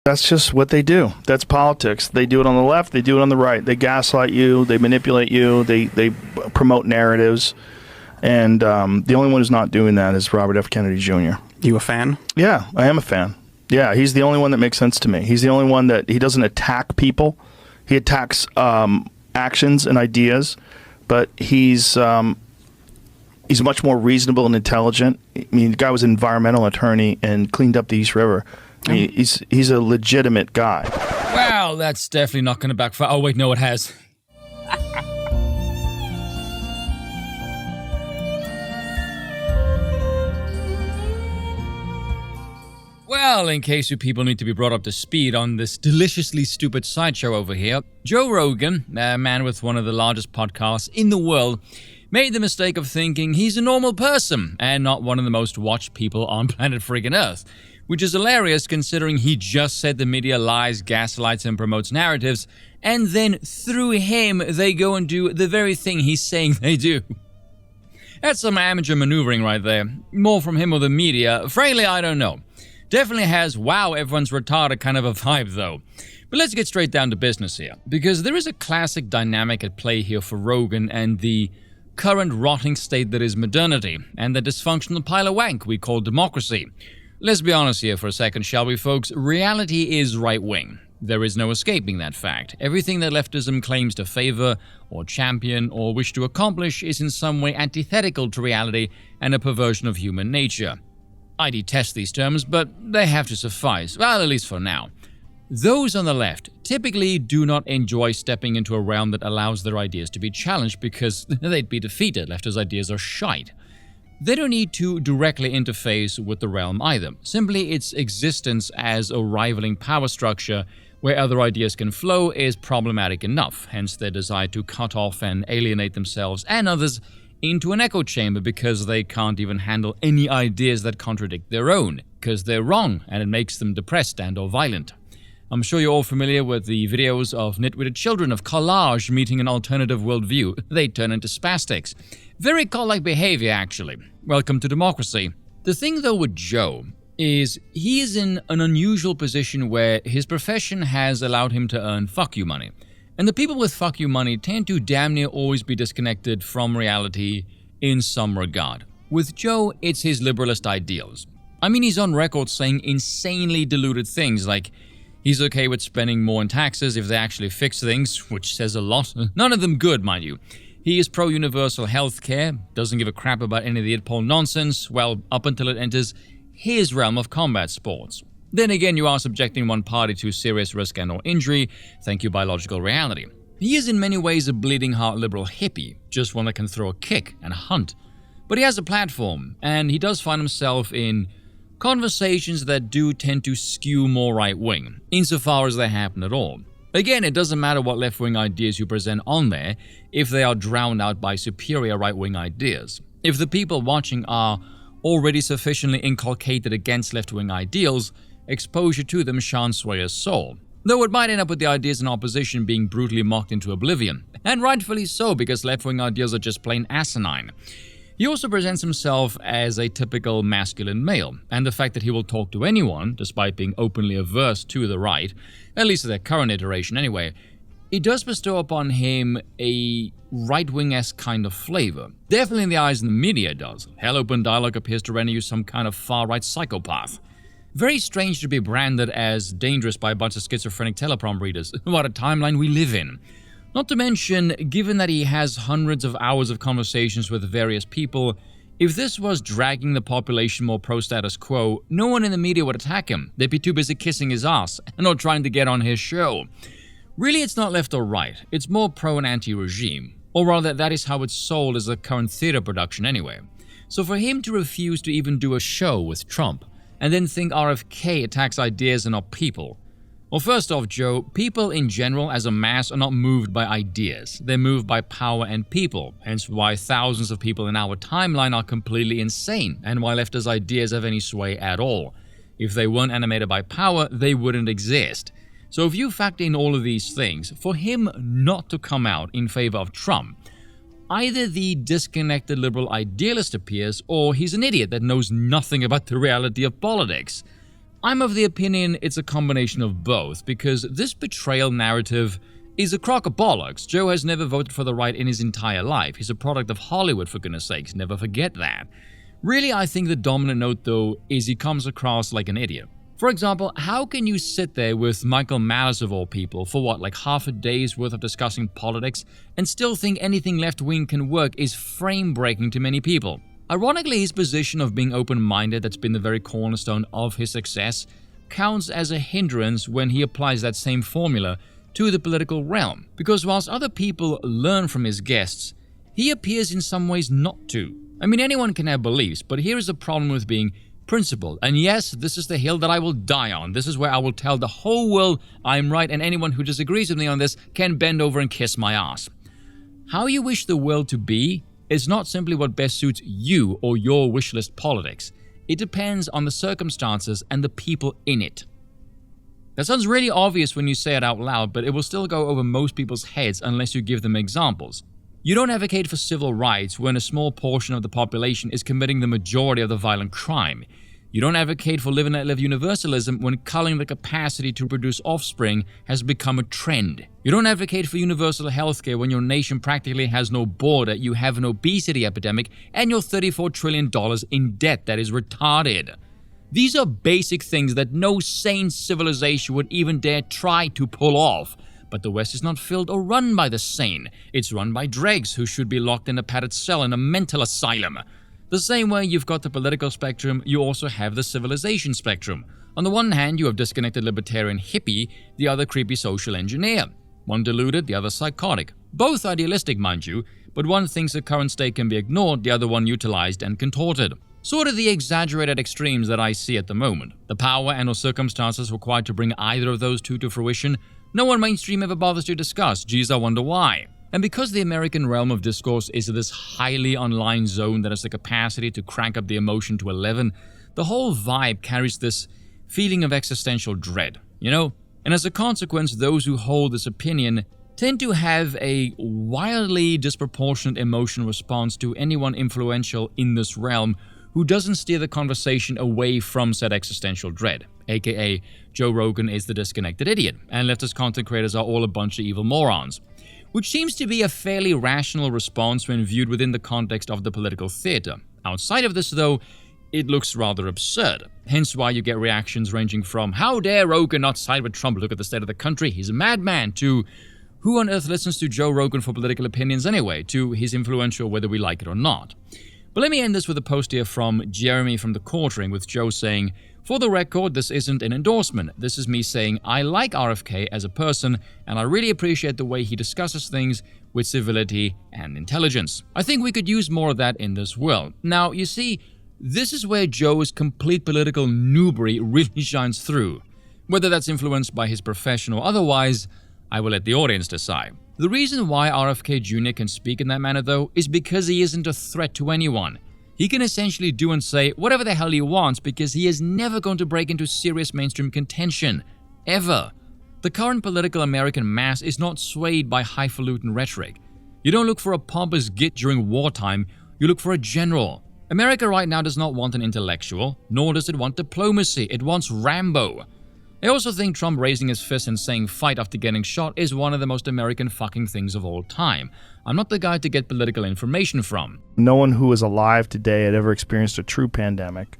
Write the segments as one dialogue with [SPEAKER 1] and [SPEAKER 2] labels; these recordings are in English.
[SPEAKER 1] That's just what they do. That's politics. They do it on the left. They do it on the right. They gaslight you. They manipulate you. They promote narratives. And the only one who's not doing that is Robert F. Kennedy Jr.
[SPEAKER 2] You a fan?
[SPEAKER 1] Yeah, I am a fan. Yeah, he's the only one that makes sense to me. He's the only one that he doesn't attack people. He attacks actions and ideas, but he's much more reasonable and intelligent. I mean, the guy was an environmental attorney and cleaned up the East River. I mean, he's a legitimate guy.
[SPEAKER 3] Well, that's definitely not going to backfire. Oh, wait, no, it has. Well, in case you people need to be brought up to speed on this deliciously stupid sideshow over here, Joe Rogan, a man with one of the largest podcasts in the world, made the mistake of thinking he's a normal person and not one of the most watched people on planet friggin' Earth. Which is hilarious considering he just said the media lies, gaslights, and promotes narratives, and then through him, they go and do the very thing he's saying they do. That's some amateur maneuvering right there. More from him or the media, frankly, I don't know. Definitely has, wow, everyone's retarded kind of a vibe though. But let's get straight down to business here, because there is a classic dynamic at play here for Rogan and the current rotting state that is modernity, and the dysfunctional pile of wank we call democracy. Let's be honest here for a second, shall we, folks? Reality is right-wing. There is no escaping that fact. Everything that leftism claims to favor, or champion, or wish to accomplish is in some way antithetical to reality and a perversion of human nature. I detest these terms, but they have to suffice, well, at least for now. Those on the left typically do not enjoy stepping into a realm that allows their ideas to be challenged because they'd be defeated. Leftist ideas are shite. They don't need to directly interface with the realm either. Simply its existence as a rivaling power structure where other ideas can flow is problematic enough, hence their desire to cut off and alienate themselves and others into an echo chamber because they can't even handle any ideas that contradict their own, because they're wrong and it makes them depressed and or violent. I'm sure you're all familiar with the videos of nitwitted children of collage meeting an alternative worldview. They turn into spastics. Very cult-like behavior, actually. Welcome to democracy. The thing, though, with Joe is he is in an unusual position where his profession has allowed him to earn fuck you money. And the people with fuck you money tend to damn near always be disconnected from reality in some regard. With Joe, it's his liberalist ideals. I mean, he's on record saying insanely deluded things like he's okay with spending more in taxes if they actually fix things, which says a lot. None of them good, mind you. He is pro-universal health care, doesn't give a crap about any of the idpol nonsense, well, up until it enters his realm of combat sports. Then again, you are subjecting one party to serious risk and or injury, thank you biological reality. He is in many ways a bleeding heart liberal hippie, just one that can throw a kick and hunt. But he has a platform, and he does find himself in conversations that do tend to skew more right-wing, insofar as they happen at all. Again, it doesn't matter what left-wing ideas you present on there if they are drowned out by superior right-wing ideas. If the people watching are already sufficiently inculcated against left-wing ideals, exposure to them shan't sway a soul. Though it might end up with the ideas in opposition being brutally mocked into oblivion. And rightfully so, because left-wing ideals are just plain asinine. He also presents himself as a typical masculine male, and the fact that he will talk to anyone, despite being openly averse to the right, at least their current iteration anyway, it does bestow upon him a right-wing-esque kind of flavor. Definitely in the eyes of the media it does. Hell, open dialogue appears to render you some kind of far-right psychopath. Very strange to be branded as dangerous by a bunch of schizophrenic teleprom readers. What a timeline we live in. Not to mention, given that he has hundreds of hours of conversations with various people, if this was dragging the population more pro-status quo, no one in the media would attack him. They'd be too busy kissing his ass and not trying to get on his show. Really, it's not left or right. It's more pro and anti-regime. Or rather, that is how it's sold as a current theater production anyway. So for him to refuse to even do a show with Trump, and then think RFK attacks ideas and not people. Well, first off, Joe, people in general as a mass are not moved by ideas. They're moved by power and people, hence why thousands of people in our timeline are completely insane, and why leftist ideas have any sway at all. If they weren't animated by power, they wouldn't exist. So if you factor in all of these things, for him not to come out in favor of Trump, either the disconnected liberal idealist appears, or he's an idiot that knows nothing about the reality of politics. I'm of the opinion it's a combination of both, because this betrayal narrative is a crock of bollocks. Joe has never voted for the right in his entire life. He's a product of Hollywood, for goodness sakes, never forget that. Really, I think the dominant note, though, is he comes across like an idiot. For example, how can you sit there with Michael Malice of all people for what, like half a day's worth of discussing politics and still think anything left-wing can work is frame-breaking to many people? Ironically, his position of being open-minded that's been the very cornerstone of his success counts as a hindrance when he applies that same formula to the political realm. Because whilst other people learn from his guests, he appears in some ways not to. I mean, anyone can have beliefs, but here is the problem with being principled. And yes, this is the hill that I will die on. This is where I will tell the whole world I'm right, and anyone who disagrees with me on this can bend over and kiss my ass. How you wish the world to be is not simply what best suits you or your wish list politics. It depends on the circumstances and the people in it. That sounds really obvious when you say it out loud, but it will still go over most people's heads unless you give them examples. You don't advocate for civil rights when a small portion of the population is committing the majority of the violent crime. You don't advocate for live and let live universalism when culling the capacity to produce offspring has become a trend. You don't advocate for universal healthcare when your nation practically has no border, you have an obesity epidemic, and you're $34 trillion in debt that is retarded. These are basic things that no sane civilization would even dare try to pull off. But the West is not filled or run by the sane. It's run by dregs who should be locked in a padded cell in a mental asylum. The same way you've got the political spectrum, you also have the civilization spectrum. On the one hand, you have disconnected libertarian hippie, the other creepy social engineer. One deluded, the other psychotic. Both idealistic, mind you, but one thinks the current state can be ignored, the other one utilized and contorted. Sort of the exaggerated extremes that I see at the moment. The power and or circumstances required to bring either of those two to fruition, no one mainstream ever bothers to discuss. Geez, I wonder why. And because the American realm of discourse is this highly online zone that has the capacity to crank up the emotion to 11, the whole vibe carries this feeling of existential dread, you know? And as a consequence, those who hold this opinion tend to have a wildly disproportionate emotional response to anyone influential in this realm who doesn't steer the conversation away from said existential dread, aka Joe Rogan is the disconnected idiot, and leftist content creators are all a bunch of evil morons. Which seems to be a fairly rational response when viewed within the context of the political theater. Outside of this, though, it looks rather absurd. Hence why you get reactions ranging from, how dare Rogan not side with Trump, look at the state of the country, he's a madman, to who on earth listens to Joe Rogan for political opinions anyway, to he's influential whether we like it or not. But let me end this with a post here from Jeremy from the Quartering, with Joe saying, for the record, this isn't an endorsement. This is me saying I like RFK as a person, and I really appreciate the way he discusses things with civility and intelligence. I think we could use more of that in this world. Now, you see, this is where Joe's complete political noobery really shines through. Whether that's influenced by his profession or otherwise, I will let the audience decide. The reason why RFK Jr. can speak in that manner, though, is because he isn't a threat to anyone. He can essentially do and say whatever the hell he wants because he is never going to break into serious mainstream contention. Ever. The current political American mass is not swayed by highfalutin rhetoric. You don't look for a pompous git during wartime, you look for a general. America right now does not want an intellectual, nor does it want diplomacy, it wants Rambo. I also think Trump raising his fist and saying fight after getting shot is one of the most American fucking things of all time. I'm not the guy to get political information from.
[SPEAKER 1] No one who is alive today had ever experienced a true pandemic.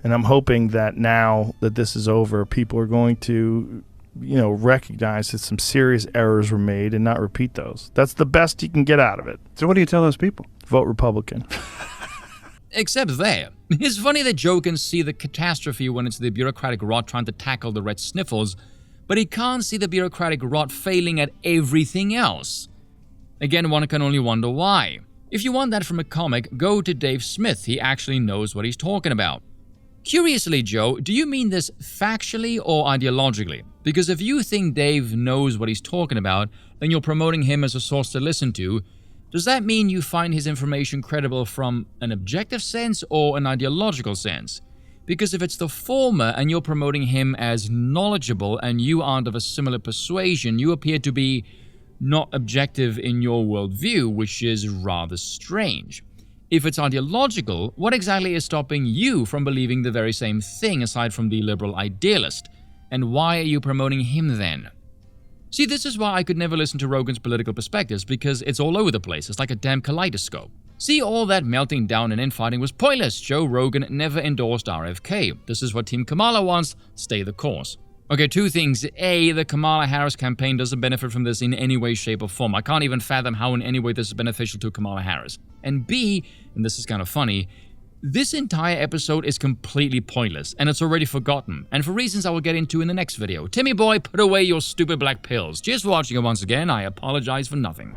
[SPEAKER 1] And I'm hoping that now that this is over, people are going to, recognize that some serious errors were made and not repeat those. That's the best you can get out of it.
[SPEAKER 2] So what do you tell those people?
[SPEAKER 1] Vote Republican.
[SPEAKER 3] Except there. It's funny that Joe can see the catastrophe when it's the bureaucratic rot trying to tackle the red sniffles, but he can't see the bureaucratic rot failing at everything else. Again, one can only wonder why. If you want that from a comic, go to Dave Smith. He actually knows what he's talking about. Curiously, Joe, do you mean this factually or ideologically? Because if you think Dave knows what he's talking about, and you're promoting him as a source to listen to, does that mean you find his information credible from an objective sense or an ideological sense? Because if it's the former and you're promoting him as knowledgeable and you aren't of a similar persuasion, you appear to be not objective in your worldview, which is rather strange. If it's ideological, what exactly is stopping you from believing the very same thing aside from the liberal idealist? And why are you promoting him then? See, this is why I could never listen to Rogan's political perspectives, because it's all over the place. It's like a damn kaleidoscope. See, all that melting down and infighting was pointless. Joe Rogan never endorsed RFK. This is what Team Kamala wants. Stay the course. Okay, two things. A, the Kamala Harris campaign doesn't benefit from this in any way, shape, or form. I can't even fathom how in any way this is beneficial to Kamala Harris. And B, and this is kind of funny, this entire episode is completely pointless, and it's already forgotten, and for reasons I will get into in the next video. Timmy boy, put away your stupid black pills. Cheers for watching, and once again, I apologize for nothing.